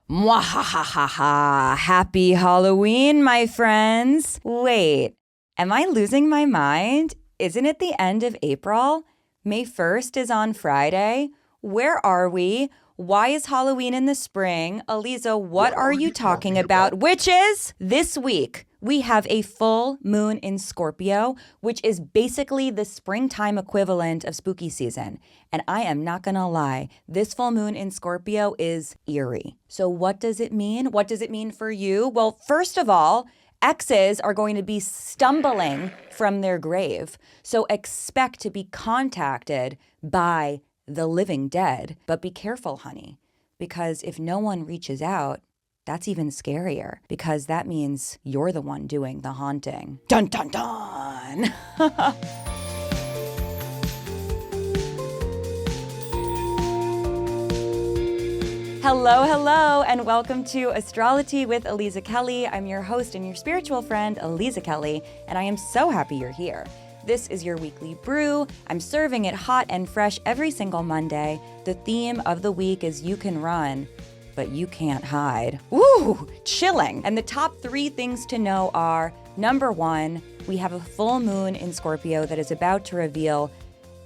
Mwahahaha. Happy Halloween, my friends. Wait, am I losing my mind? Isn't it the end of April? May 1st is on Friday. Where are we? Why is Halloween in the spring? Aliza, what are you talking about? Witches! This week, we have a full moon in Scorpio, which is basically the springtime equivalent of spooky season. And I am not gonna lie, this full moon in Scorpio is eerie. So what does it mean? What does it mean for you? Well, first of all, exes are going to be stumbling from their grave. So expect to be contacted by the living dead. But be careful, honey, because if no one reaches out, that's even scarier, because that means you're the one doing the haunting. Dun, dun, dun! Hello, and welcome to Astrology with Aliza Kelly. I'm your host and your spiritual friend, Aliza Kelly, and I am so happy you're here. This is your weekly brew. I'm serving it hot and fresh every single Monday. The theme of the week is you can run, but you can't hide. Ooh, chilling. And the top 3 things to know are, number 1, we have a full moon in Scorpio that is about to reveal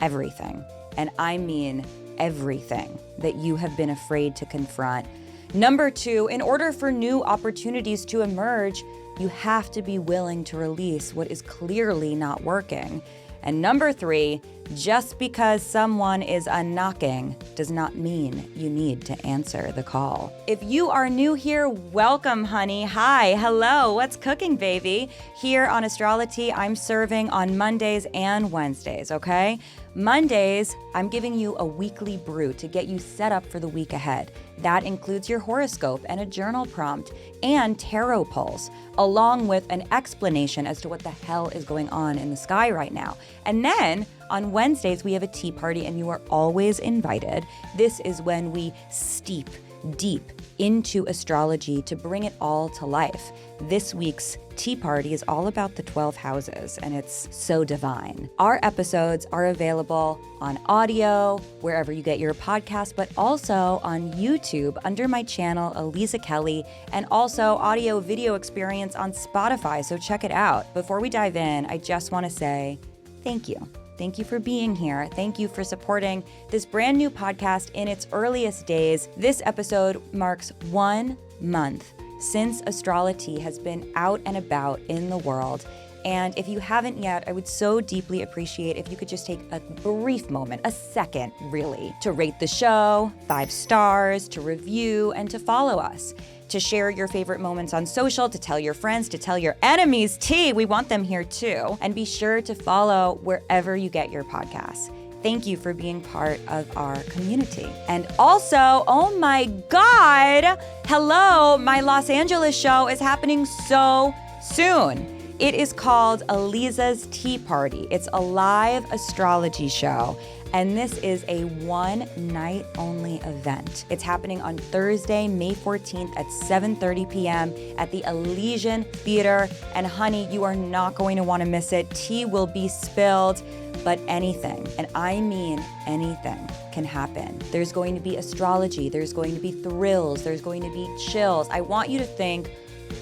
everything. And I mean everything that you have been afraid to confront. Number 2, in order for new opportunities to emerge, you have to be willing to release what is clearly not working. And number 3, just because someone is knocking does not mean you need to answer the call. If you are new here, welcome, honey. Hi, hello, what's cooking, baby? Here on Astrology, I'm serving on Mondays and Wednesdays, okay? Mondays, I'm giving you a weekly brew to get you set up for the week ahead. That includes your horoscope and a journal prompt and tarot pulls, along with an explanation as to what the hell is going on in the sky right now. And then on Wednesdays, we have a tea party and you are always invited. This is when we steep deep into astrology to bring it all to life. This week's tea party is all about the 12 houses, and it's so divine. Our episodes are available on audio, wherever you get your podcast, but also on YouTube under my channel, Aliza Kelly, and also audio video experience on Spotify, so check it out. Before we dive in, I just want to say thank you. Thank you for being here. Thank you for supporting this brand new podcast in its earliest days. This episode marks 1 month since Astrology has been out and about in the world. And if you haven't yet, I would so deeply appreciate if you could just take a brief moment, a second really, to rate the show, 5 stars, to review, and to follow us. To share your favorite moments on social, to tell your friends, to tell your enemies, we want them here too. And be sure to follow wherever you get your podcasts. Thank you for being part of our community. And also, oh my God, hello, my Los Angeles show is happening so soon. It is called Aliza's Tea Party. It's a live astrology show. And this is a 1-night-only event. It's happening on Thursday, May 14th at 7:30 p.m. at the Elysian Theater. And honey, you are not going to want to miss it. Tea will be spilled, but anything, and I mean anything, can happen. There's going to be astrology. There's going to be thrills. There's going to be chills. I want you to think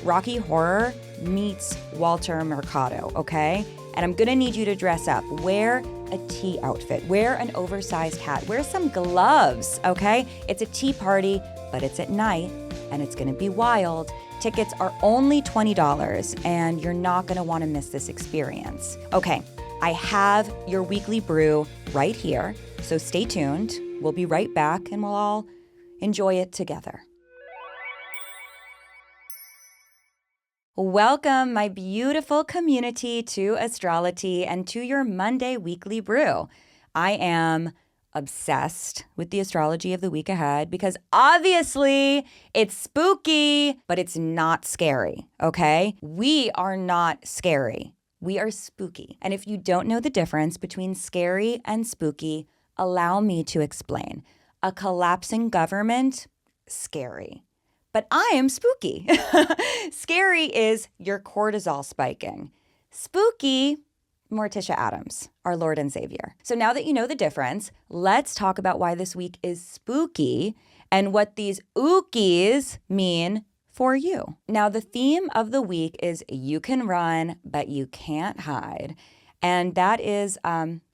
Rocky Horror meets Walter Mercado, okay? And I'm gonna need you to dress up. Wear a tea outfit, wear an oversized hat, wear some gloves, okay? It's a tea party, but it's at night and it's gonna be wild. Tickets are only $20 and you're not gonna wanna miss this experience. Okay, I have your weekly brew right here, so stay tuned. We'll be right back and we'll all enjoy it together. Welcome, my beautiful community, to Astrology and to your Monday weekly brew. I am obsessed with the astrology of the week ahead because obviously it's spooky, but it's not scary, okay? We are not scary. We are spooky. And if you don't know the difference between scary and spooky, allow me to explain. A collapsing government, scary. But I am spooky. Scary is your cortisol spiking. Spooky, Morticia Adams, our Lord and Savior. So now that you know the difference, let's talk about why this week is spooky and what these ookies mean for you. Now, the theme of the week is you can run, but you can't hide. And that is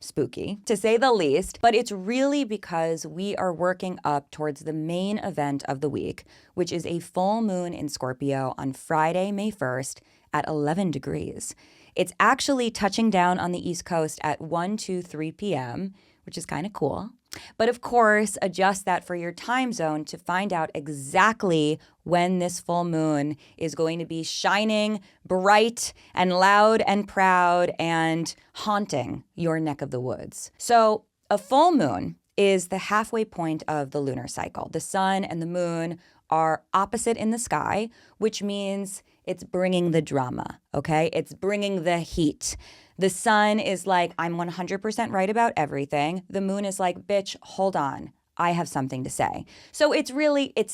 spooky, to say the least, but it's really because we are working up towards the main event of the week, which is a full moon in Scorpio on Friday, May 1st at 11 degrees. It's actually touching down on the East Coast at 3 p.m., which is kind of cool. But of course, adjust that for your time zone to find out exactly when this full moon is going to be shining bright and loud and proud and haunting your neck of the woods. So a full moon is the halfway point of the lunar cycle. The sun and the moon are opposite in the sky, which means it's bringing the drama, okay? It's bringing the heat. The sun is like, I'm 100% right about everything. The moon is like, bitch, hold on. I have something to say. So it's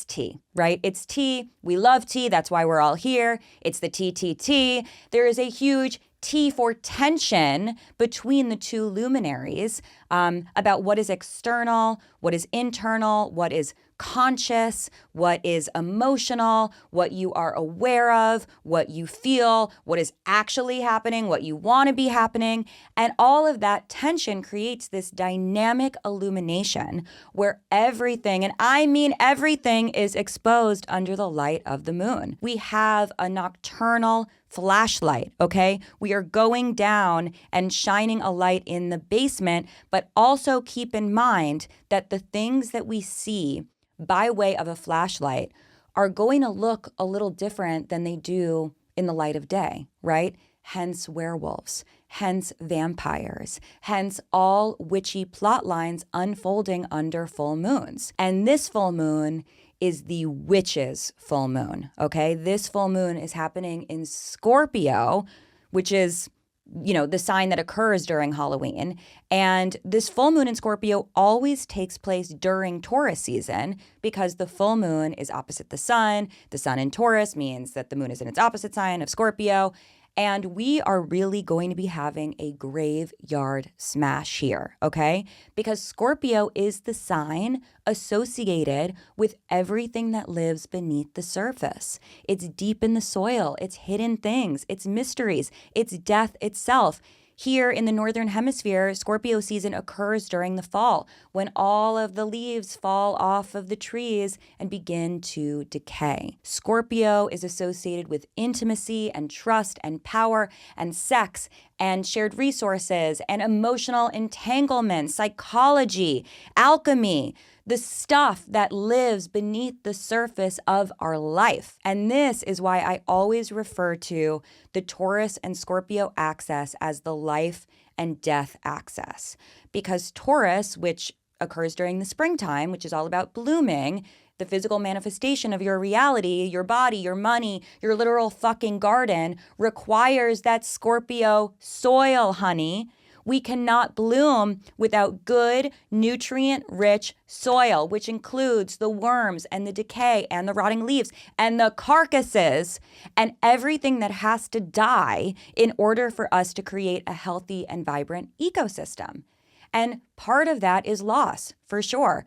tea, right? It's tea. We love tea. That's why we're all here. It's the TTT. There is a huge T for tension between the two luminaries about what is external, what is internal, what is conscious, what is emotional, what you are aware of, what you feel, what is actually happening, what you want to be happening. And all of that tension creates this dynamic illumination where everything, and I mean everything, is exposed under the light of the moon. We have a nocturnal flashlight, okay? We are going down and shining a light in the basement, but also keep in mind that the things that we see by way of a flashlight are going to look a little different than they do in the light of day, right? Hence werewolves, hence vampires, hence all witchy plot lines unfolding under full moons. And this full moon is the witch's full moon, okay? This full moon is happening in Scorpio, which is, the sign that occurs during Halloween. And this full moon in Scorpio always takes place during Taurus season because the full moon is opposite the sun. The sun in Taurus means that the moon is in its opposite sign of Scorpio. And we are really going to be having a graveyard smash here, okay? Because Scorpio is the sign associated with everything that lives beneath the surface. It's deep in the soil, it's hidden things, it's mysteries, it's death itself. Here in the Northern Hemisphere, Scorpio season occurs during the fall when all of the leaves fall off of the trees and begin to decay. Scorpio is associated with intimacy and trust and power and sex and shared resources and emotional entanglement, psychology, alchemy, the stuff that lives beneath the surface of our life. And this is why I always refer to the Taurus and Scorpio axis as the life and death axis. Because Taurus, which occurs during the springtime, which is all about blooming, the physical manifestation of your reality, your body, your money, your literal fucking garden, requires that Scorpio soil, honey. We cannot bloom without good, nutrient-rich soil, which includes the worms and the decay and the rotting leaves and the carcasses and everything that has to die in order for us to create a healthy and vibrant ecosystem. And part of that is loss, for sure.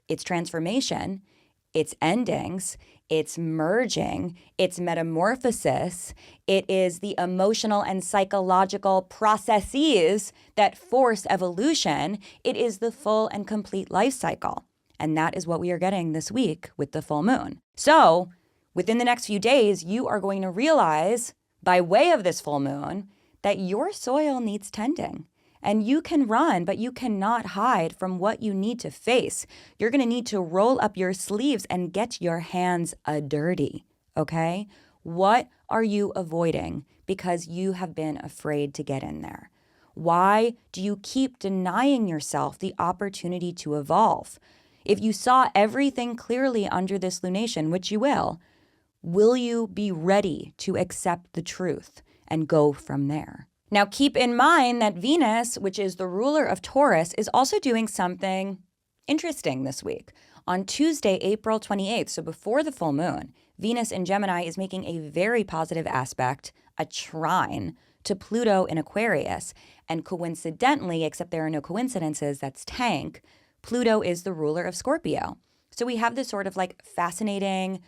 It's transformation, it's endings, it's merging, it's metamorphosis, it is the emotional and psychological processes that force evolution, it is the full and complete life cycle. And that is what we are getting this week with the full moon. So within the next few days, you are going to realize by way of this full moon that your soil needs tending. And you can run, but you cannot hide from what you need to face. You're going to need to roll up your sleeves and get your hands dirty, okay? What are you avoiding because you have been afraid to get in there? Why do you keep denying yourself the opportunity to evolve? If you saw everything clearly under this lunation, which you will you be ready to accept the truth and go from there? Now, keep in mind that Venus, which is the ruler of Taurus, is also doing something interesting this week. On Tuesday, April 28th, so before the full moon, Venus in Gemini is making a very positive aspect, a trine, to Pluto in Aquarius. And coincidentally, except there are no coincidences, that's Tank, Pluto is the ruler of Scorpio. So we have this sort of like fascinating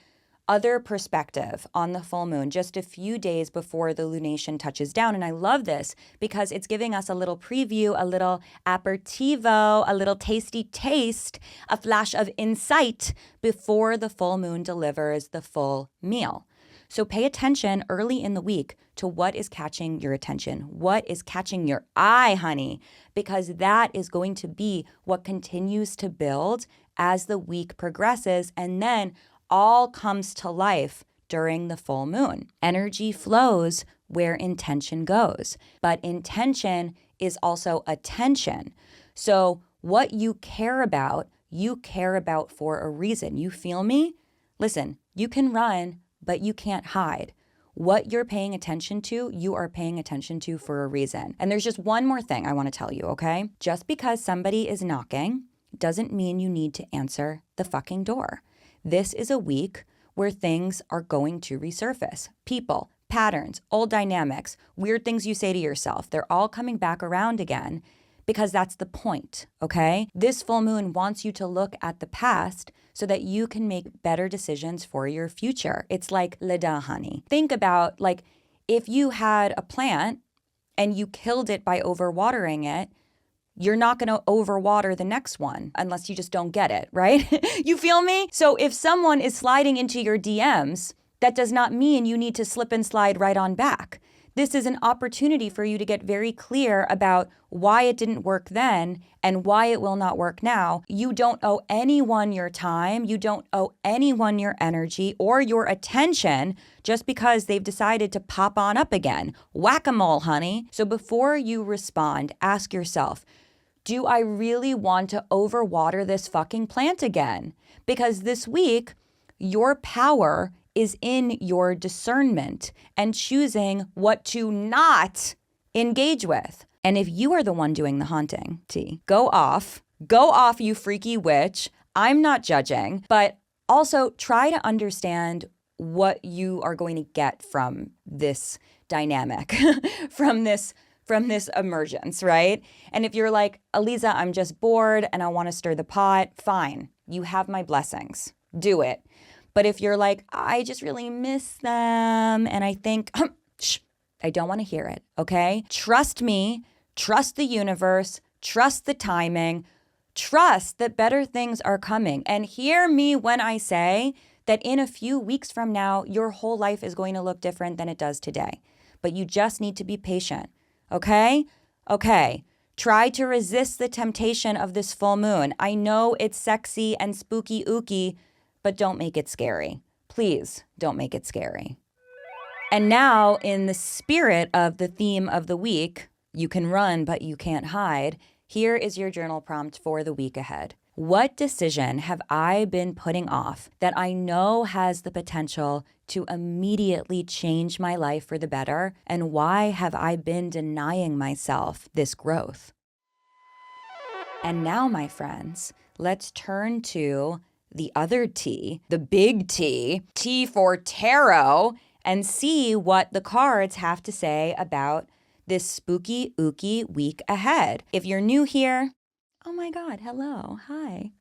other perspective on the full moon just a few days before the lunation touches down. And I love this because it's giving us a little preview, a little aperitivo, a little tasty taste, a flash of insight before the full moon delivers the full meal. So pay attention early in the week to what is catching your attention, what is catching your eye, honey, because that is going to be what continues to build as the week progresses, and then all comes to life during the full moon. Energy flows where intention goes, but intention is also attention. So what you care about for a reason. You feel me? Listen, you can run, but you can't hide. What you're paying attention to, you are paying attention to for a reason. And there's just one more thing I want to tell you, okay? Just because somebody is knocking doesn't mean you need to answer the fucking door. This is a week where things are going to resurface. People, patterns, old dynamics, weird things you say to yourself, they're all coming back around again because that's the point, okay? This full moon wants you to look at the past so that you can make better decisions for your future. It's like Leda, honey. Think about like if you had a plant and you killed it by overwatering it, you're not going to overwater the next one unless you just don't get it, right? You feel me? So if someone is sliding into your DMs, that does not mean you need to slip and slide right on back. This is an opportunity for you to get very clear about why it didn't work then and why it will not work now. You don't owe anyone your time. You don't owe anyone your energy or your attention just because they've decided to pop on up again. Whack-a-mole, honey. So before you respond, ask yourself, do I really want to overwater this fucking plant again? Because this week, your power is in your discernment and choosing what to not engage with. And if you are the one doing the haunting, go off, you freaky witch. I'm not judging, but also try to understand what you are going to get from this dynamic, from this emergence, right? And if you're like, Aliza, I'm just bored and I want to stir the pot, fine. You have my blessings. Do it. But if you're like, I just really miss them and I think, I don't want to hear it, okay? Trust me, trust the universe, trust the timing, trust that better things are coming. And hear me when I say that in a few weeks from now, your whole life is going to look different than it does today. But you just need to be patient. Okay? Okay. Try to resist the temptation of this full moon. I know it's sexy and spooky ooky, but don't make it scary. Please don't make it scary. And now, in the spirit of the theme of the week, you can run, but you can't hide, here is your journal prompt for the week ahead. What decision have I been putting off that I know has the potential to immediately change my life for the better? And why have I been denying myself this growth? And now, my friends, let's turn to the other T, the big T, T for tarot, and see what the cards have to say about this spooky, ooky week ahead. If you're new here, oh my God, hello, hi.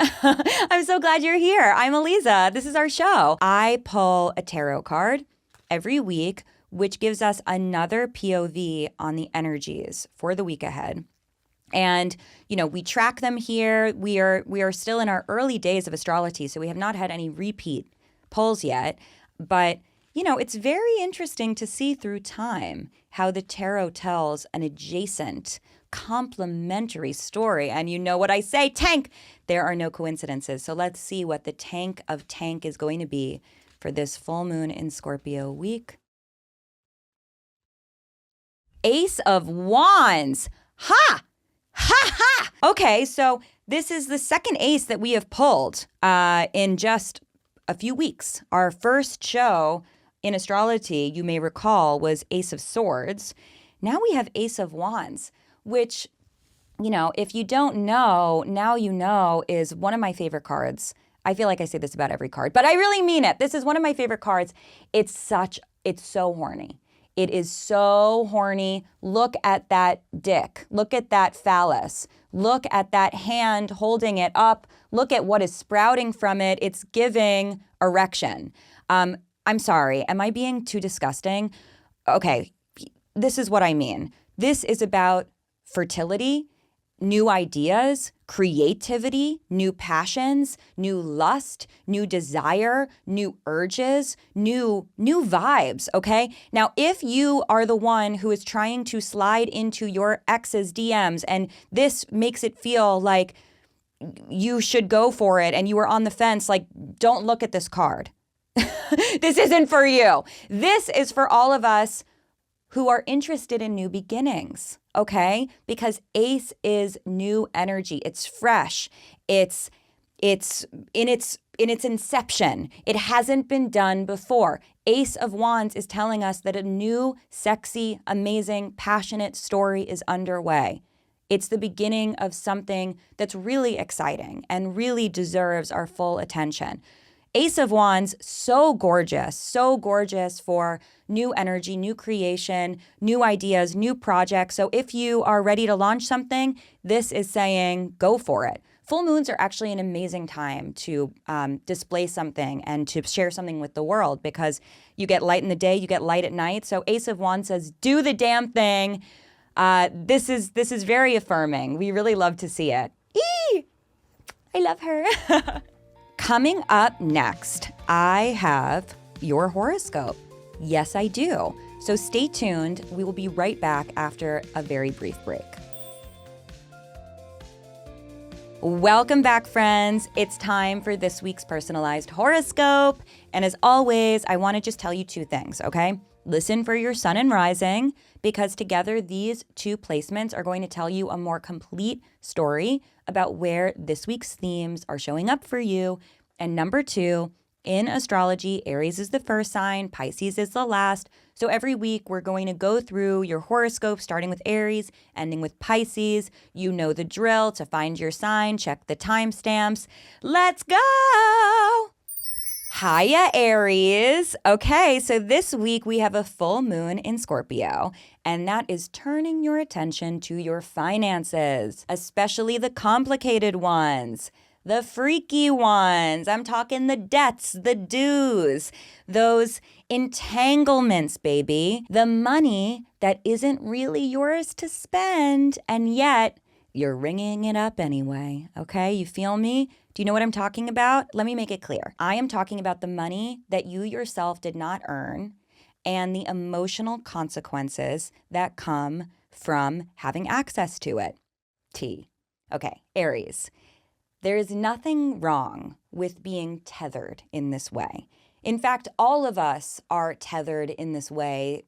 I'm so glad you're here. I'm Aliza. This is our show. I pull a tarot card every week, which gives us another POV on the energies for the week ahead. And, we track them here. We are still in our early days of astrology, so we have not had any repeat pulls yet. But, it's very interesting to see through time how the tarot tells an adjacent complementary story. And you know what I say, tank, there are no coincidences. So let's see what the tank of tank is going to be for this full moon in Scorpio week. Ace of Wands. Ha! Ha ha! Okay, so this is the second ace that we have pulled in just a few weeks. Our first show in astrology, you may recall, was Ace of Swords. Now we have Ace of Wands, which, if you don't know, now you know, is one of my favorite cards. I feel like I say this about every card, but I really mean it. This is one of my favorite cards. It's so horny. It is so horny. Look at that dick. Look at that phallus. Look at that hand holding it up. Look at what is sprouting from it. It's giving erection. I'm sorry. Am I being too disgusting? Okay, this is what I mean. This is about fertility, new ideas, creativity, new passions, new lust, new desire, new urges, new vibes, okay? Now, if you are the one who is trying to slide into your ex's DMs and this makes it feel like you should go for it and you were on the fence, like, don't look at this card. This isn't for you. This is for all of us who are interested in new beginnings, okay? Because Ace is new energy. It's fresh. It's in its inception. It hasn't been done before. Ace of Wands is telling us that a new, sexy, amazing, passionate story is underway. It's the beginning of something that's really exciting and really deserves our full attention. Ace of Wands, so gorgeous for new energy, new creation, new ideas, new projects. So if you are ready to launch something, this is saying go for it. Full moons are actually an amazing time to display something and to share something with the world because you get light in the day, you get light at night. So Ace of Wands says, do the damn thing. This is very affirming. We really love to see it. Eee! I love her. Coming up next, I have your horoscope. Yes, I do. So stay tuned. We will be right back after a very brief break. Welcome back, friends. It's time for this week's personalized horoscope. And as always, I want to just tell you two things, okay? Listen for your sun and rising, because together these two placements are going to tell you a more complete story about where this week's themes are showing up for you. And number two, in astrology, Aries is the first sign, Pisces is the last. So every week we're going to go through your horoscope, starting with Aries, ending with Pisces. You know the drill. To find your sign, check the timestamps. Let's go! Hiya, Aries. Okay, so this week we have a full moon in Scorpio, and that is turning your attention to your finances, especially the complicated ones, the freaky ones. I'm talking the debts, the dues, those entanglements, baby. The money that isn't really yours to spend, and yet you're ringing it up anyway, okay? You feel me? Do you know what I'm talking about? Let me make it clear. I am talking about the money that you yourself did not earn and the emotional consequences that come from having access to it. T. Okay, Aries. There is nothing wrong with being tethered in this way. In fact, all of us are tethered in this way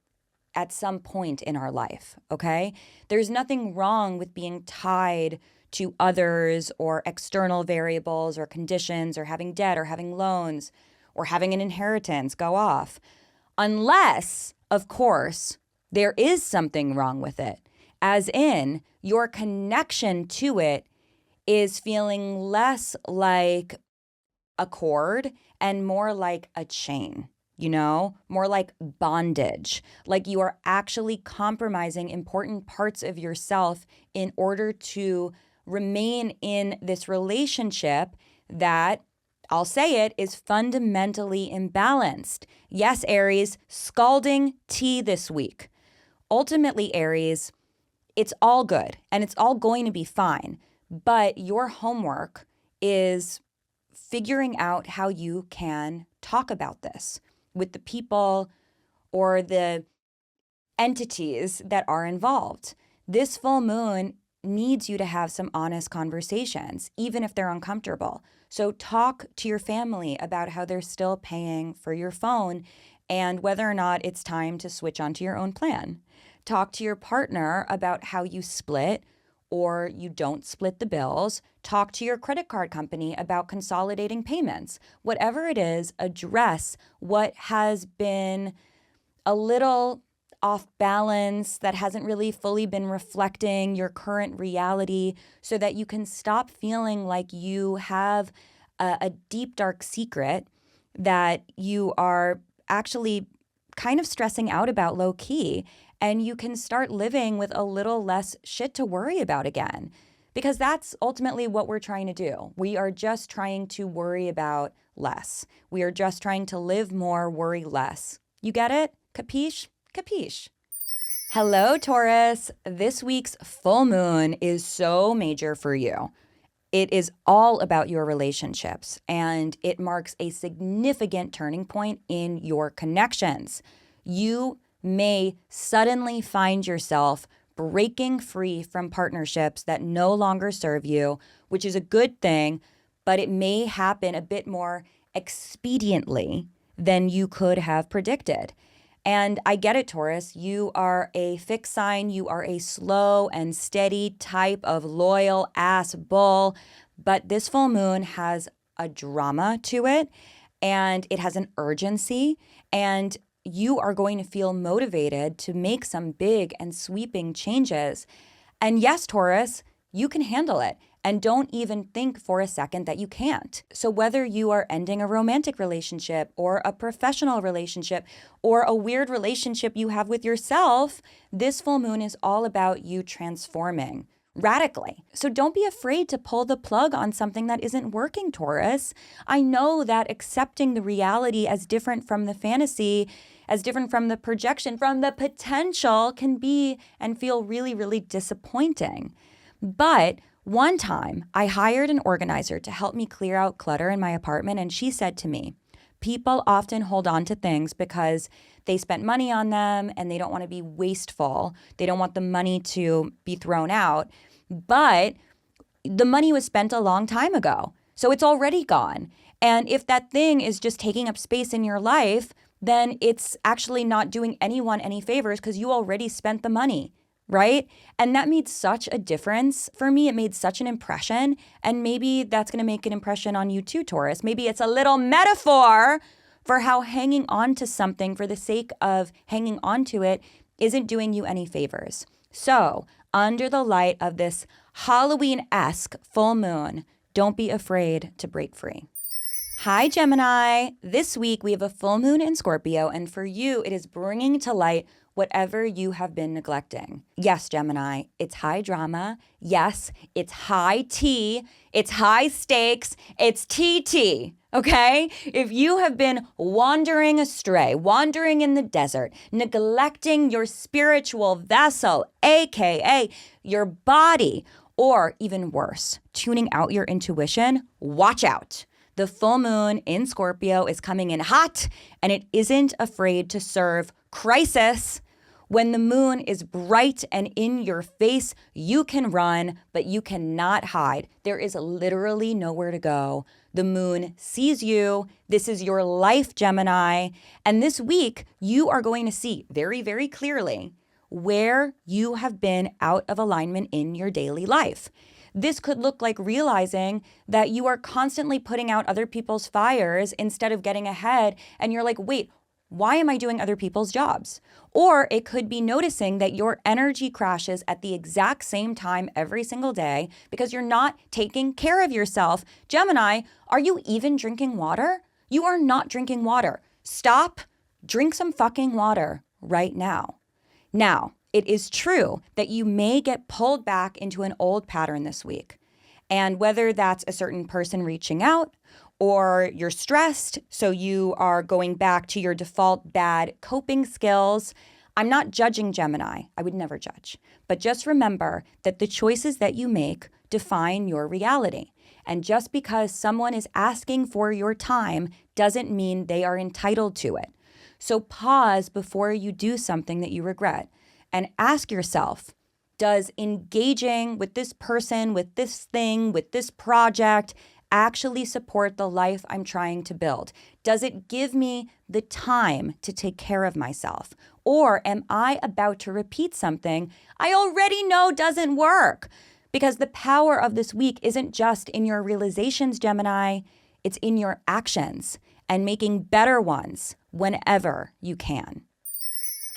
at some point in our life, okay? There's nothing wrong with being tied to others or external variables or conditions or having debt or having loans or having an inheritance go off. Unless, of course, there is something wrong with it, as in your connection to it is feeling less like a cord and more like a chain, you know, more like bondage, like you are actually compromising important parts of yourself in order to remain in this relationship that, I'll say it, is fundamentally imbalanced. Yes, Aries, scalding tea this week. Ultimately, Aries, it's all good and it's all going to be fine, but your homework is figuring out how you can talk about this with the people or the entities that are involved. This full moon needs you to have some honest conversations, even if they're uncomfortable. So talk to your family about how they're still paying for your phone and whether or not it's time to switch onto your own plan. Talk to your partner about how you split or you don't split the bills. Talk to your credit card company about consolidating payments. Whatever it is, address what has been a little off balance, that hasn't really fully been reflecting your current reality, so that you can stop feeling like you have a deep, dark secret that you are actually kind of stressing out about low key, and you can start living with a little less shit to worry about again. Because that's ultimately what we're trying to do. We are just trying to worry about less. We are just trying to live more, worry less. You get it? Capiche? Capiche. Hello, Taurus. This week's full moon is so major for you. It is all about your relationships, and it marks a significant turning point in your connections. You may suddenly find yourself breaking free from partnerships that no longer serve you, which is a good thing, but it may happen a bit more expediently than you could have predicted. And I get it, Taurus. You are a fixed sign. You are a slow and steady type of loyal ass bull. But this full moon has a drama to it, and it has an urgency, and you are going to feel motivated to make some big and sweeping changes. And yes, Taurus, you can handle it. And don't even think for a second that you can't. So whether you are ending a romantic relationship or a professional relationship or a weird relationship you have with yourself, this full moon is all about you transforming radically. So don't be afraid to pull the plug on something that isn't working, Taurus. I know that accepting the reality as different from the fantasy, as different from the projection, from the potential can be and feel really, really disappointing. But one time, I hired an organizer to help me clear out clutter in my apartment, and she said to me, people often hold on to things because they spent money on them and they don't want to be wasteful. They don't want the money to be thrown out, but the money was spent a long time ago, so it's already gone. And if that thing is just taking up space in your life, then it's actually not doing anyone any favors because you already spent the money. Right? And that made such a difference for me. It made such an impression. And maybe that's going to make an impression on you too, Taurus. Maybe it's a little metaphor for how hanging on to something for the sake of hanging on to it isn't doing you any favors. So, under the light of this Halloween-esque full moon, don't be afraid to break free. Hi, Gemini. This week we have a full moon in Scorpio, and for you, it is bringing to light whatever you have been neglecting. Yes, Gemini, it's high drama. Yes, it's high tea. It's high stakes. It's TT, okay? If you have been wandering astray, wandering in the desert, neglecting your spiritual vessel, aka your body, or even worse, tuning out your intuition, watch out. The full moon in Scorpio is coming in hot, and it isn't afraid to serve crisis. When the moon is bright and in your face, you can run, but you cannot hide. There is literally nowhere to go. The moon sees you. This is your life, Gemini. And this week, you are going to see very, very clearly where you have been out of alignment in your daily life. This could look like realizing that you are constantly putting out other people's fires instead of getting ahead. And you're like, wait, why am I doing other people's jobs? Or it could be noticing that your energy crashes at the exact same time every single day because you're not taking care of yourself. Gemini, are you even drinking water? You are not drinking water. Stop, drink some fucking water right now. Now, it is true that you may get pulled back into an old pattern this week. And whether that's a certain person reaching out, or you're stressed, so you are going back to your default bad coping skills. I'm not judging Gemini. I would never judge. But just remember that the choices that you make define your reality. And just because someone is asking for your time doesn't mean they are entitled to it. So pause before you do something that you regret and ask yourself, does engaging with this person, with this thing, with this project actually support the life I'm trying to build? Does it give me the time to take care of myself? Or am I about to repeat something I already know doesn't work? Because the power of this week isn't just in your realizations, Gemini, it's in your actions and making better ones whenever you can.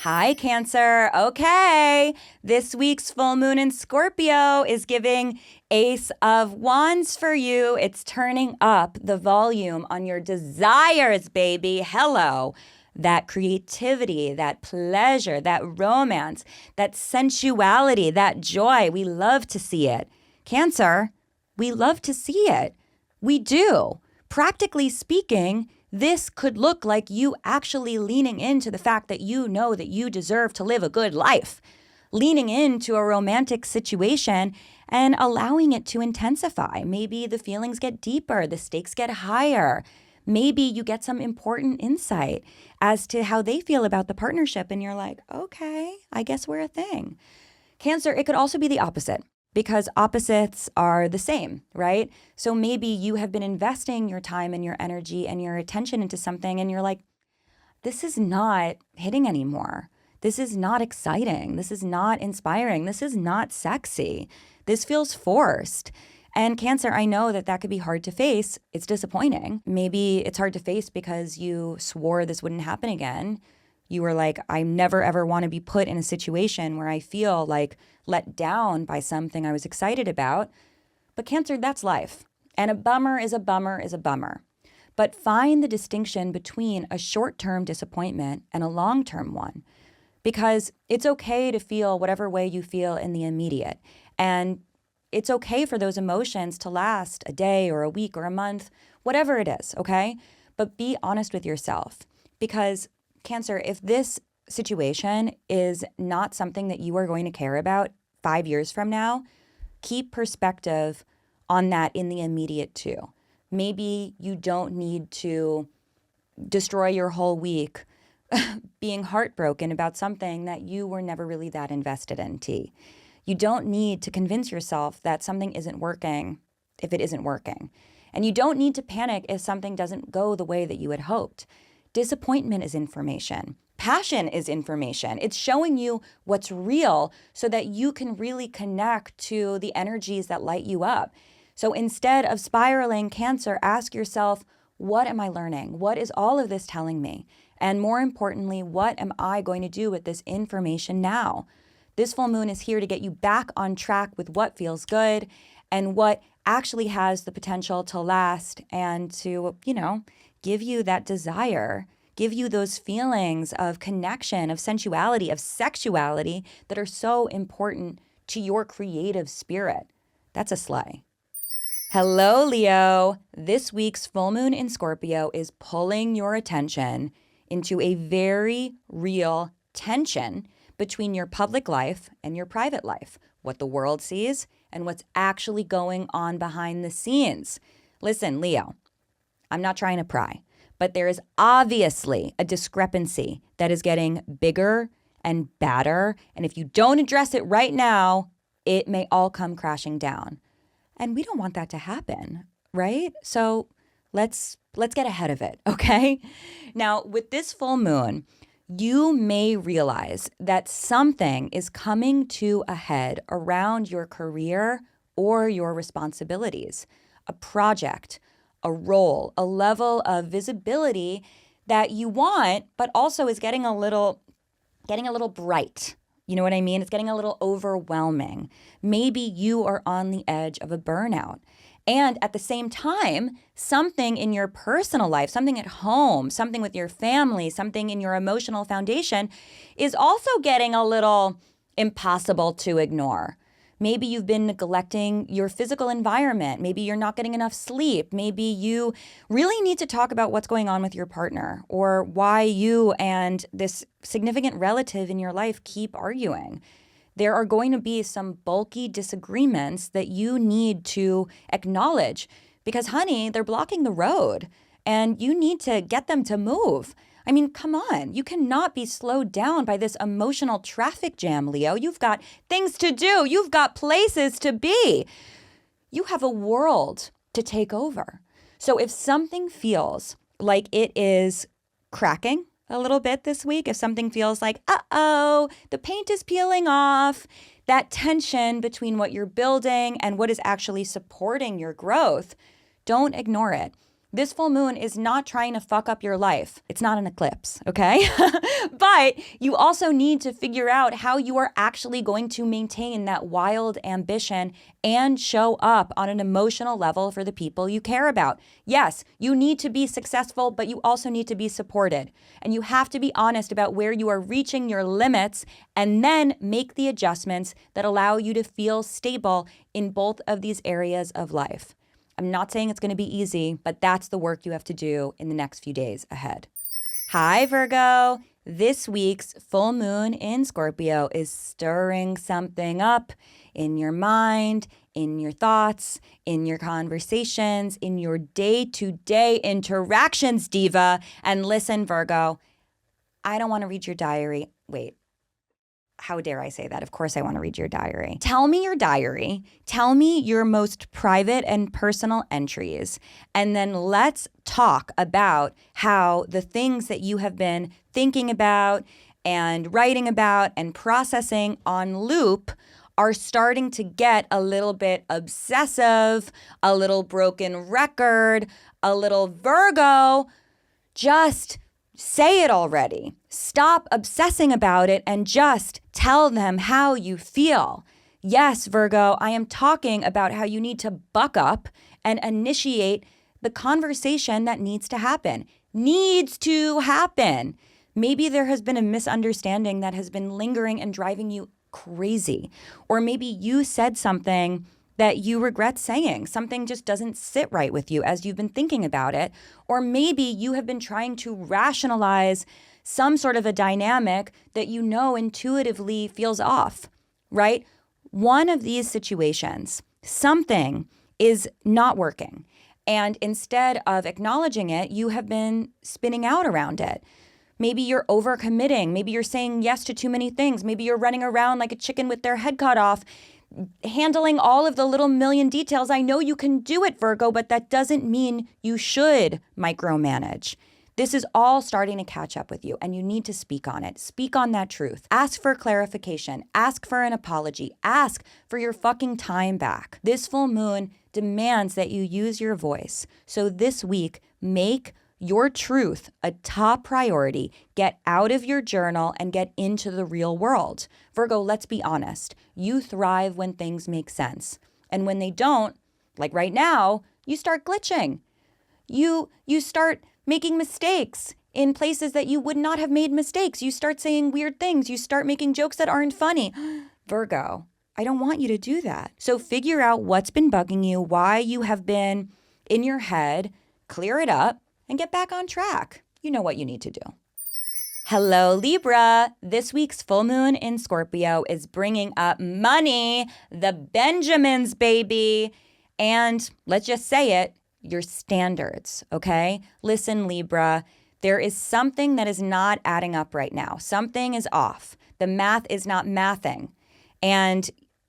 Hi, Cancer. Okay, this week's full moon in Scorpio is giving Ace of Wands for you. It's turning up the volume on your desires, baby. Hello. that creativity, that pleasure, that romance, that sensuality, that joy. We love to see it. Cancer, we love to see it. We do. Practically speaking, this could look like you actually leaning into the fact that you know that you deserve to live a good life, leaning into a romantic situation and allowing it to intensify. Maybe the feelings get deeper, the stakes get higher. Maybe you get some important insight as to how they feel about the partnership and you're like, okay, I guess we're a thing. Cancer, it could also be the opposite, because opposites are the same, right? So maybe you have been investing your time and your energy and your attention into something and you're like, this is not hitting anymore. This is not exciting. This is not inspiring. This is not sexy. This feels forced. And Cancer, I know that could be hard to face. It's disappointing. Maybe it's hard to face because you swore this wouldn't happen again. You were like, I never ever want to be put in a situation where I feel like let down by something I was excited about. But Cancer, that's life. And a bummer is a bummer is a bummer. But find the distinction between a short-term disappointment and a long-term one. Because it's okay to feel whatever way you feel in the immediate. And it's okay for those emotions to last a day or a week or a month, whatever it is, okay? But be honest with yourself. Because Cancer, if this situation is not something that you are going to care about 5 years from now, keep perspective on that in the immediate too. Maybe you don't need to destroy your whole week being heartbroken about something that you were never really that invested in, T. You don't need to convince yourself that something isn't working if it isn't working. And you don't need to panic if something doesn't go the way that you had hoped. Disappointment is information. Passion is information. It's showing you what's real so that you can really connect to the energies that light you up. So instead of spiraling, Cancer, ask yourself, what am I learning? What is all of this telling me? And more importantly, what am I going to do with this information now? This full moon is here to get you back on track with what feels good and what actually has the potential to last and to, give you that desire, give you those feelings of connection, of sensuality, of sexuality that are so important to your creative spirit. That's a slay. Hello, Leo. This week's full moon in Scorpio is pulling your attention into a very real tension between your public life and your private life, what the world sees and what's actually going on behind the scenes. Listen, Leo, I'm not trying to pry, but there is obviously a discrepancy that is getting bigger and badder. And if you don't address it right now, it may all come crashing down. And we don't want that to happen, right? So let's get ahead of it, okay? Now, with this full moon, you may realize that something is coming to a head around your career or your responsibilities, a project, a role, a level of visibility that you want, but also is getting a little bright. You know what I mean? It's getting a little overwhelming. Maybe you are on the edge of a burnout. And at the same time, something in your personal life, something at home, something with your family, something in your emotional foundation is also getting a little impossible to ignore. Maybe you've been neglecting your physical environment. Maybe you're not getting enough sleep. Maybe you really need to talk about what's going on with your partner or why you and this significant relative in your life keep arguing. There are going to be some bulky disagreements that you need to acknowledge because, honey, they're blocking the road and you need to get them to move. I mean, come on. You cannot be slowed down by this emotional traffic jam, Leo. You've got things to do. You've got places to be. You have a world to take over. So if something feels like it is cracking a little bit this week, if something feels like, the paint is peeling off, that tension between what you're building and what is actually supporting your growth, don't ignore it. This full moon is not trying to fuck up your life. It's not an eclipse, okay? But you also need to figure out how you are actually going to maintain that wild ambition and show up on an emotional level for the people you care about. Yes, you need to be successful, but you also need to be supported. And you have to be honest about where you are reaching your limits and then make the adjustments that allow you to feel stable in both of these areas of life. I'm not saying it's going to be easy, but that's the work you have to do in the next few days ahead. Hi, Virgo. This week's full moon in Scorpio is stirring something up in your mind, in your thoughts, in your conversations, in your day-to-day interactions, diva. And listen, Virgo, I don't want to read your diary. Wait. How dare I say that? Of course I want to read your diary. Tell me your diary. Tell me your most private and personal entries. And then let's talk about how the things that you have been thinking about and writing about and processing on loop are starting to get a little bit obsessive, a little broken record, a little Virgo. Just say it already. Stop obsessing about it and just tell them how you feel. Yes, Virgo, I am talking about how you need to buck up and initiate the conversation that needs to happen. Needs to happen. Maybe there has been a misunderstanding that has been lingering and driving you crazy. Or maybe you said something that you regret saying. Something just doesn't sit right with you as you've been thinking about it. Or maybe you have been trying to rationalize some sort of a dynamic that you know intuitively feels off, right? One of these situations, something is not working. And instead of acknowledging it, you have been spinning out around it. Maybe you're overcommitting. Maybe you're saying yes to too many things. Maybe you're running around like a chicken with their head cut off, handling all of the little million details. I know you can do it, Virgo, but that doesn't mean you should micromanage. This is all starting to catch up with you, and you need to speak on it. Speak on that truth. Ask for clarification. Ask for an apology. Ask for your fucking time back. This full moon demands that you use your voice. So this week, make your truth a top priority. Get out of your journal and get into the real world. Virgo, let's be honest. You thrive when things make sense. And when they don't, like right now, you start glitching. You start making mistakes in places that you would not have made mistakes. You start saying weird things. You start making jokes that aren't funny. Virgo, I don't want you to do that. So figure out what's been bugging you, why you have been in your head, clear it up, and get back on track. You know what you need to do. Hello, Libra. This week's full moon in Scorpio is bringing up money, the Benjamins, baby. And let's just say it, your standards, okay? Listen, Libra, there is something that is not adding up right now. Something is off. The math is not mathing. And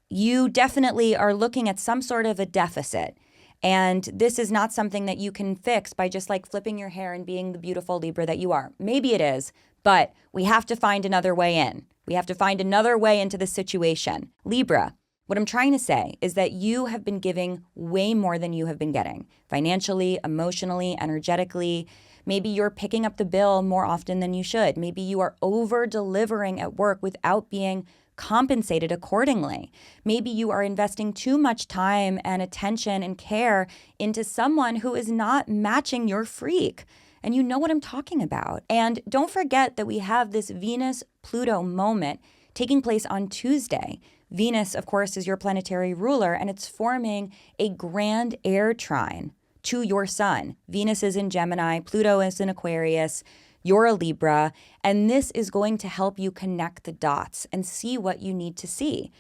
you definitely are looking at some sort of a deficit. And this is not something that you can fix by just like flipping your hair and being the beautiful Libra that you are. Maybe it is, but we have to find another way in. We have to find another way into the situation. Libra, what I'm trying to say is that you have been giving way more than you have been getting, financially, emotionally, energetically. Maybe you're picking up the bill more often than you should. Maybe you are over-delivering at work without being compensated accordingly. Maybe you are investing too much time and attention and care into someone who is not matching your freak. And you know what I'm talking about. And don't forget that we have this Venus-Pluto moment taking place on Tuesday. Venus, of course, is your planetary ruler, and it's forming a grand air trine to your sun. Venus is in Gemini, Pluto is in Aquarius, you're a Libra, and this is going to help you connect the dots and see what you need to see.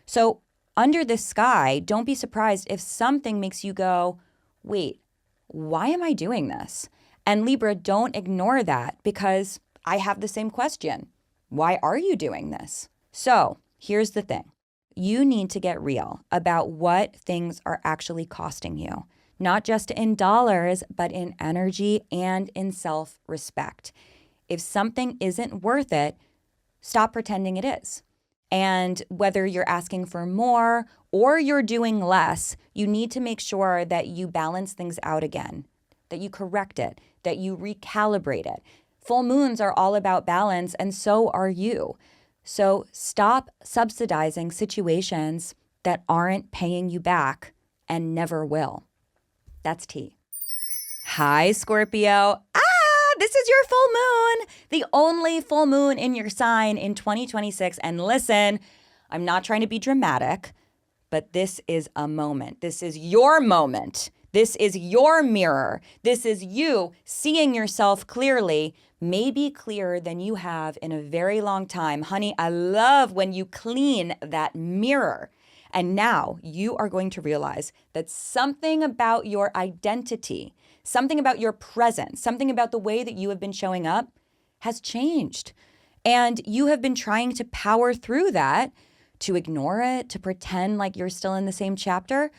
So under the sky, don't be surprised if something makes you go, wait, why am I doing this? And Libra, don't ignore that, because I have the same question. Why are you doing this? So here's the thing. You need to get real about what things are actually costing you, not just in dollars, but in energy and in self-respect. If something isn't worth it, stop pretending it is. And whether you're asking for more or you're doing less, you need to make sure that you balance things out again. that you correct it, that you recalibrate it. Full moons are all about balance, and so are you. So stop subsidizing situations that aren't paying you back and never will. That's tea. Hi, Scorpio. This is your full moon, the only full moon in your sign in 2026. And listen, I'm not trying to be dramatic, but this is a moment. This is your moment. This is your mirror. This is you seeing yourself clearly, maybe clearer than you have in a very long time. Honey, I love when you clean that mirror. And now you are going to realize that something about your identity, something about your presence, something about the way that you have been showing up has changed. And you have been trying to power through that, to ignore it, to pretend like you're still in the same chapter.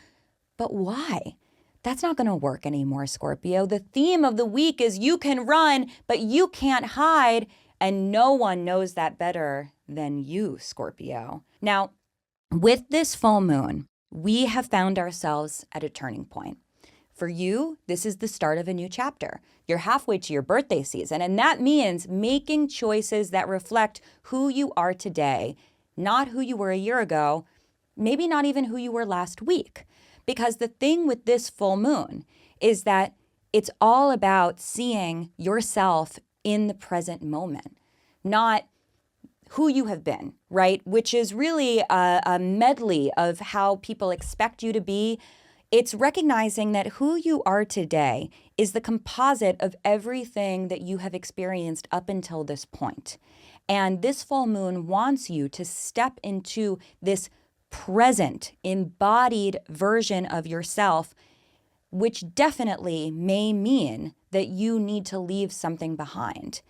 But why? That's not going to work anymore, Scorpio. The theme of the week is you can run, but you can't hide. And no one knows that better than you, Scorpio. Now, with this full moon, we have found ourselves at a turning point. For you, this is the start of a new chapter. You're halfway to your birthday season, and that means making choices that reflect who you are today, not who you were a year ago, maybe not even who you were last week. Because the thing with this full moon is that it's all about seeing yourself in the present moment, not who you have been, right? Which is really a medley of how people expect you to be. It's recognizing that who you are today is the composite of everything that you have experienced up until this point. And this full moon wants you to step into this present, embodied version of yourself, which definitely may mean that you need to leave something behind.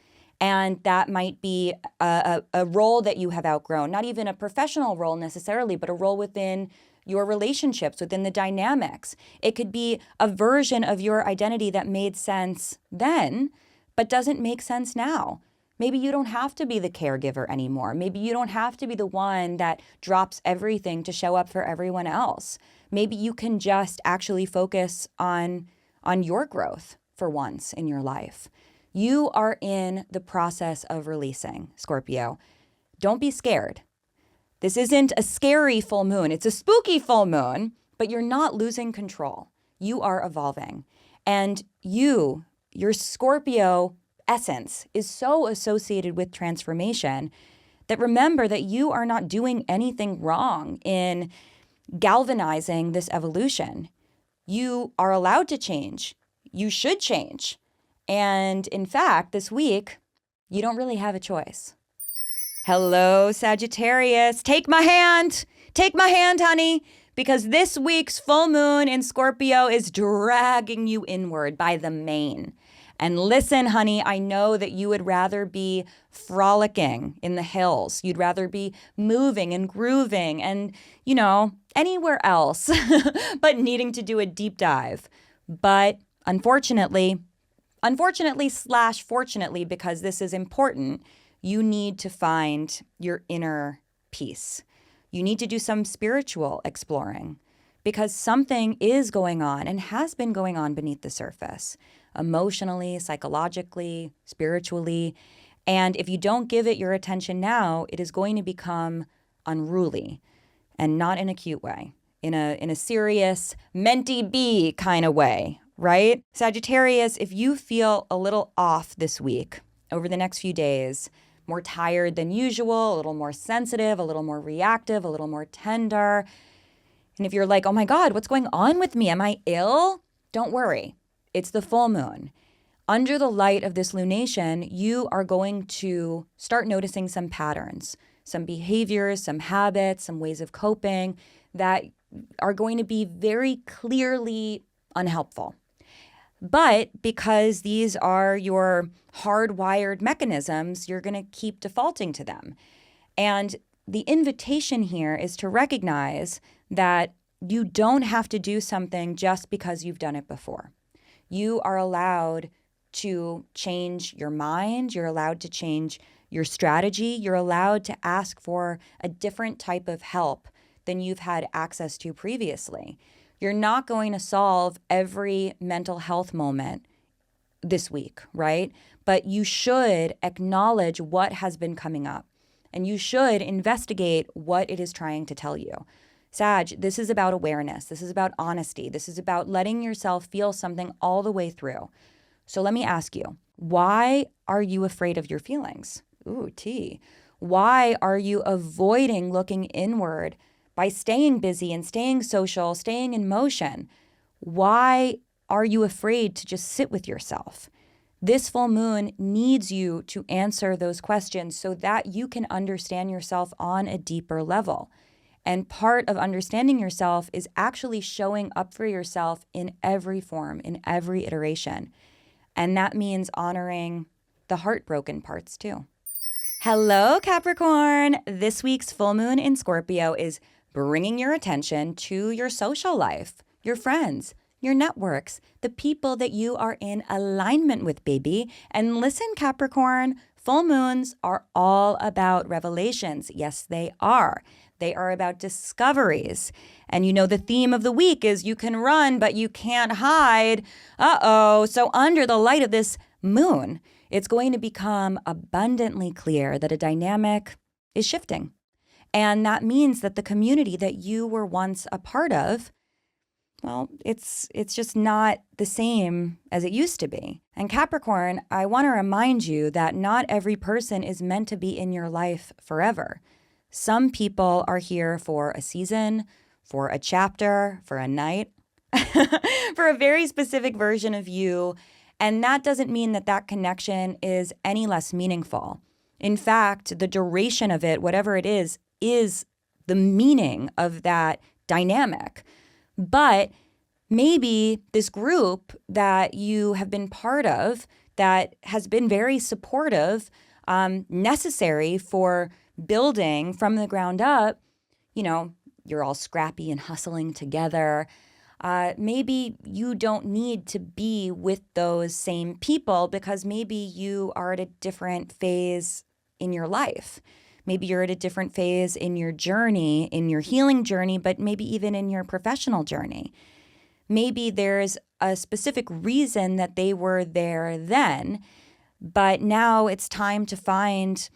And that might be a role that you have outgrown, not even a professional role necessarily, but a role within your relationships, within the dynamics. It could be a version of your identity that made sense then, but doesn't make sense now. Maybe you don't have to be the caregiver anymore. Maybe you don't have to be the one that drops everything to show up for everyone else. Maybe you can just actually focus on your growth for once in your life. You are in the process of releasing, Scorpio. Don't be scared. This isn't a scary full moon. It's a spooky full moon, but you're not losing control. You are evolving. And your Scorpio essence is so associated with transformation that remember that you are not doing anything wrong in galvanizing this evolution. You are allowed to change. You should change. And in fact, this week, you don't really have a choice. Hello, Sagittarius. Take my hand. Take my hand, honey, because this week's full moon in Scorpio is dragging you inward by the mane. And listen, honey, I know that you would rather be frolicking in the hills. You'd rather be moving and grooving and, anywhere else, but needing to do a deep dive. But unfortunately, fortunately, because this is important, you need to find your inner peace. You need to do some spiritual exploring because something is going on and has been going on beneath the surface, emotionally, psychologically, spiritually. And if you don't give it your attention now, it is going to become unruly, and not in a cute way, in a serious, meant-to-be kind of way. Right? Sagittarius, if you feel a little off this week, over the next few days, more tired than usual, a little more sensitive, a little more reactive, a little more tender, and if you're like, oh my God, what's going on with me? Am I ill? Don't worry. It's the full moon. Under the light of this lunation, you are going to start noticing some patterns, some behaviors, some habits, some ways of coping that are going to be very clearly unhelpful. But because these are your hardwired mechanisms, you're going to keep defaulting to them. And the invitation here is to recognize that you don't have to do something just because you've done it before. You are allowed to change your mind. You're allowed to change your strategy. You're allowed to ask for a different type of help than you've had access to previously. You're not going to solve every mental health moment this week, right? But you should acknowledge what has been coming up, and you should investigate what it is trying to tell you. Sag, this is about awareness. This is about honesty. This is about letting yourself feel something all the way through. So let me ask you, why are you afraid of your feelings? Ooh, T. Why are you avoiding looking inward by staying busy and staying social, staying in motion? Why are you afraid to just sit with yourself? This full moon needs you to answer those questions so that you can understand yourself on a deeper level. And part of understanding yourself is actually showing up for yourself in every form, in every iteration. And that means honoring the heartbroken parts too. Hello, Capricorn. This week's full moon in Scorpio is bringing your attention to your social life, your friends, your networks, the people that you are in alignment with, baby. And listen, Capricorn, full moons are all about revelations. Yes, they are. They are about discoveries. And you know, the theme of the week is you can run, but you can't hide. So under the light of this moon, it's going to become abundantly clear that a dynamic is shifting. And that means that the community that you were once a part of, well, it's just not the same as it used to be. And Capricorn, I want to remind you that not every person is meant to be in your life forever. Some people are here for a season, for a chapter, for a night, for a very specific version of you. And that doesn't mean that that connection is any less meaningful. In fact, the duration of it, whatever it is the meaning of that dynamic. But maybe this group that you have been part of that has been very supportive, necessary for building from the ground up, you know, you're all scrappy and hustling together. Maybe you don't need to be with those same people because maybe you are at a different phase in your life. Maybe you're at a different phase in your journey, in your healing journey, but maybe even in your professional journey. Maybe there's a specific reason that they were there then, but now it's time to find,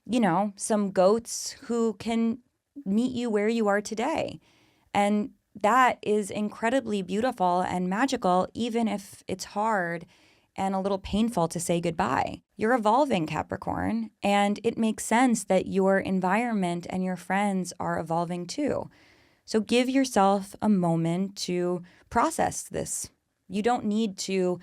you know, some goats who can meet you where you are today. And that is incredibly beautiful and magical, even if it's hard and a little painful to say goodbye. You're evolving, Capricorn, and it makes sense that your environment and your friends are evolving too. So give yourself a moment to process this. You don't need to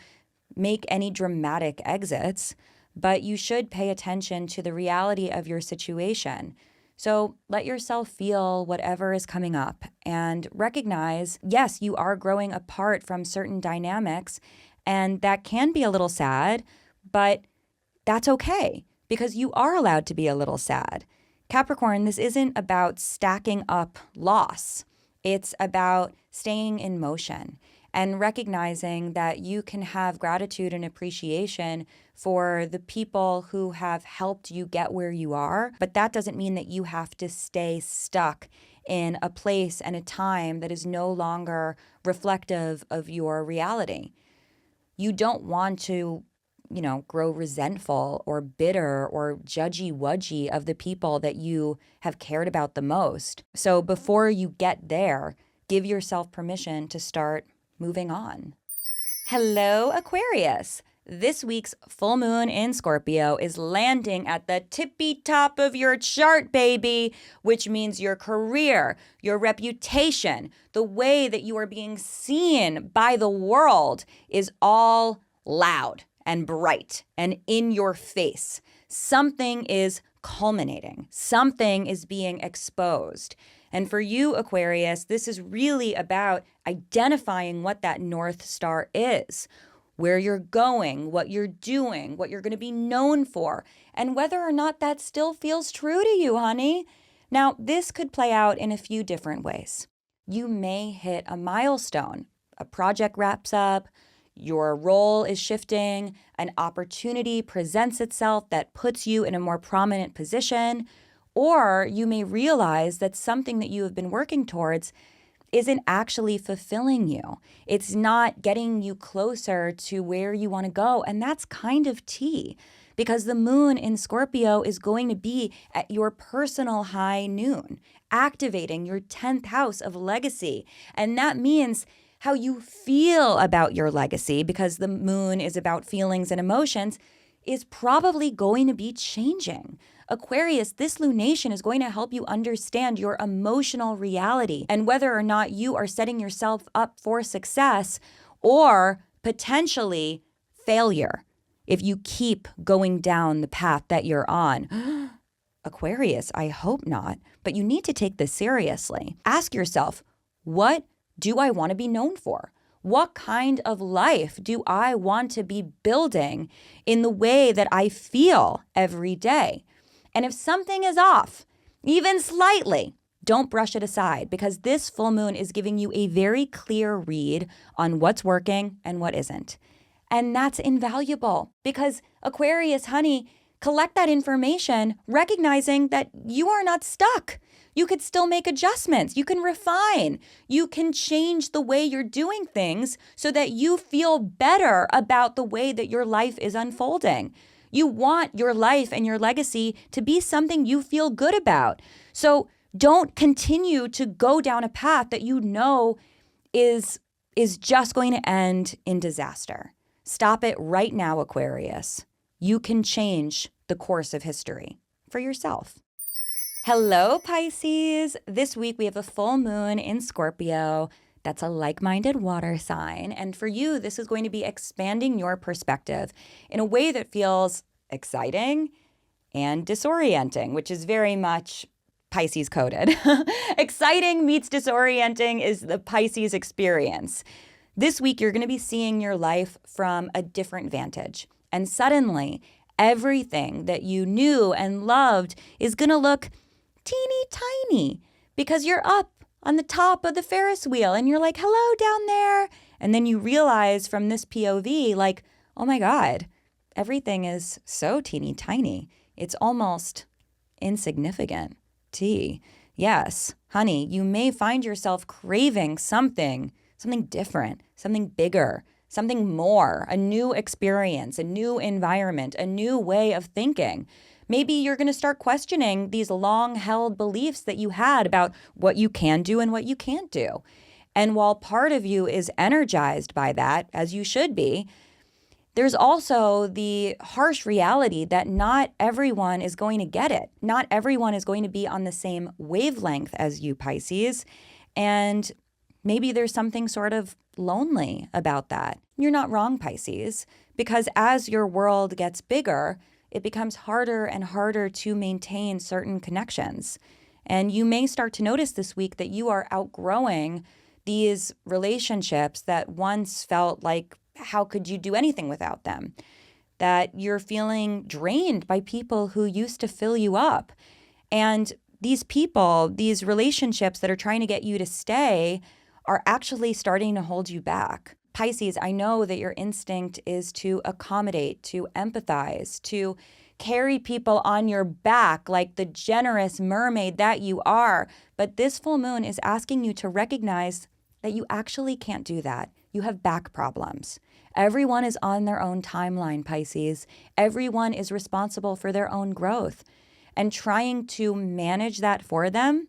make any dramatic exits, but you should pay attention to the reality of your situation. So let yourself feel whatever is coming up and recognize, yes, you are growing apart from certain dynamics, and that can be a little sad, but that's okay because you are allowed to be a little sad. Capricorn, this isn't about stacking up loss. It's about staying in motion and recognizing that you can have gratitude and appreciation for the people who have helped you get where you are. But that doesn't mean that you have to stay stuck in a place and a time that is no longer reflective of your reality. You don't want to, you know, grow resentful or bitter or judgy-wudgy of the people that you have cared about the most. So before you get there, give yourself permission to start moving on. Hello, Aquarius. This week's full moon in Scorpio is landing at the tippy top of your chart, baby, which means your career, your reputation, the way that you are being seen by the world is all loud and bright and in your face. Something is culminating. Something is being exposed. And for you, Aquarius, this is really about identifying what that North Star is, where you're going, what you're doing, what you're going to be known for, and whether or not that still feels true to you, honey. Now, this could play out in a few different ways. You may hit a milestone. A project wraps up, your role is shifting, an opportunity presents itself that puts you in a more prominent position, or you may realize that something that you have been working towards isn't actually fulfilling you. It's not getting you closer to where you want to go. And that's kind of tea, because the moon in Scorpio is going to be at your personal high noon, activating your 10th house of legacy. And that means how you feel about your legacy, because the moon is about feelings and emotions, is probably going to be changing. Aquarius, this lunation is going to help you understand your emotional reality and whether or not you are setting yourself up for success or potentially failure if you keep going down the path that you're on. Aquarius, I hope not, but you need to take this seriously. Ask yourself, what do I want to be known for? What kind of life do I want to be building in the way that I feel every day? And if something is off, even slightly, don't brush it aside, because this full moon is giving you a very clear read on what's working and what isn't. And that's invaluable, because Aquarius, honey, collect that information, recognizing that you are not stuck. You could still make adjustments. You can refine. You can change the way you're doing things so that you feel better about the way that your life is unfolding. You want your life and your legacy to be something you feel good about. So don't continue to go down a path that you know is just going to end in disaster. Stop it right now, Aquarius. You can change the course of history for yourself. Hello, Pisces. This week we have a full moon in Scorpio. That's a like-minded water sign. And for you, this is going to be expanding your perspective in a way that feels exciting and disorienting, which is very much Pisces coded. Exciting meets disorienting is the Pisces experience. This week, you're going to be seeing your life from a different vantage. And suddenly, everything that you knew and loved is going to look teeny tiny because you're up on the top of the Ferris wheel and you're like, hello down there. And then you realize from this POV, like, oh my God, everything is so teeny tiny. It's almost insignificant. Yes, honey, you may find yourself craving something different, something bigger, something more, a new experience, a new environment, a new way of thinking. Maybe you're going to start questioning these long-held beliefs that you had about what you can do and what you can't do. And while part of you is energized by that, as you should be, there's also the harsh reality that not everyone is going to get it. Not everyone is going to be on the same wavelength as you, Pisces. And maybe there's something sort of lonely about that. You're not wrong, Pisces, because as your world gets bigger, it becomes harder and harder to maintain certain connections. And you may start to notice this week that you are outgrowing these relationships that once felt like, how could you do anything without them? That you're feeling drained by people who used to fill you up. And these people, these relationships that are trying to get you to stay are actually starting to hold you back. Pisces, I know that your instinct is to accommodate, to empathize, to carry people on your back like the generous mermaid that you are. But this full moon is asking you to recognize that you actually can't do that. You have back problems. Everyone is on their own timeline, Pisces. Everyone is responsible for their own growth. And trying to manage that for them,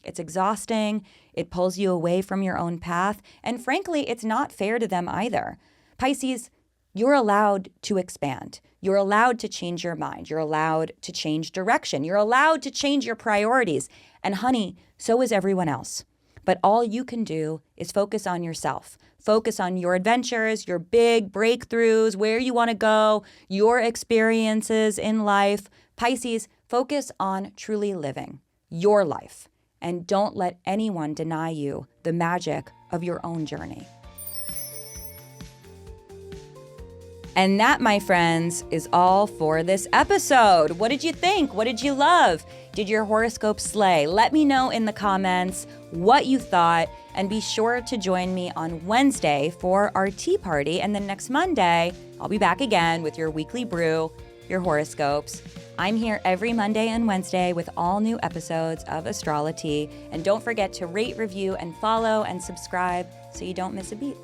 it's exhausting. It pulls you away from your own path. And frankly, it's not fair to them either. Pisces, you're allowed to expand. You're allowed to change your mind. You're allowed to change direction. You're allowed to change your priorities. And honey, so is everyone else. But all you can do is focus on yourself. Focus on your adventures, your big breakthroughs, where you want to go, your experiences in life. Pisces, focus on truly living your life. And don't let anyone deny you the magic of your own journey. And that, my friends, is all for this episode. What did you think? What did you love? Did your horoscope slay? Let me know in the comments what you thought, and be sure to join me on Wednesday for our tea party. And then next Monday, I'll be back again with your weekly brew, your horoscopes. I'm here every Monday and Wednesday with all new episodes of Astrology. And don't forget to rate, review, and follow and subscribe so you don't miss a beat.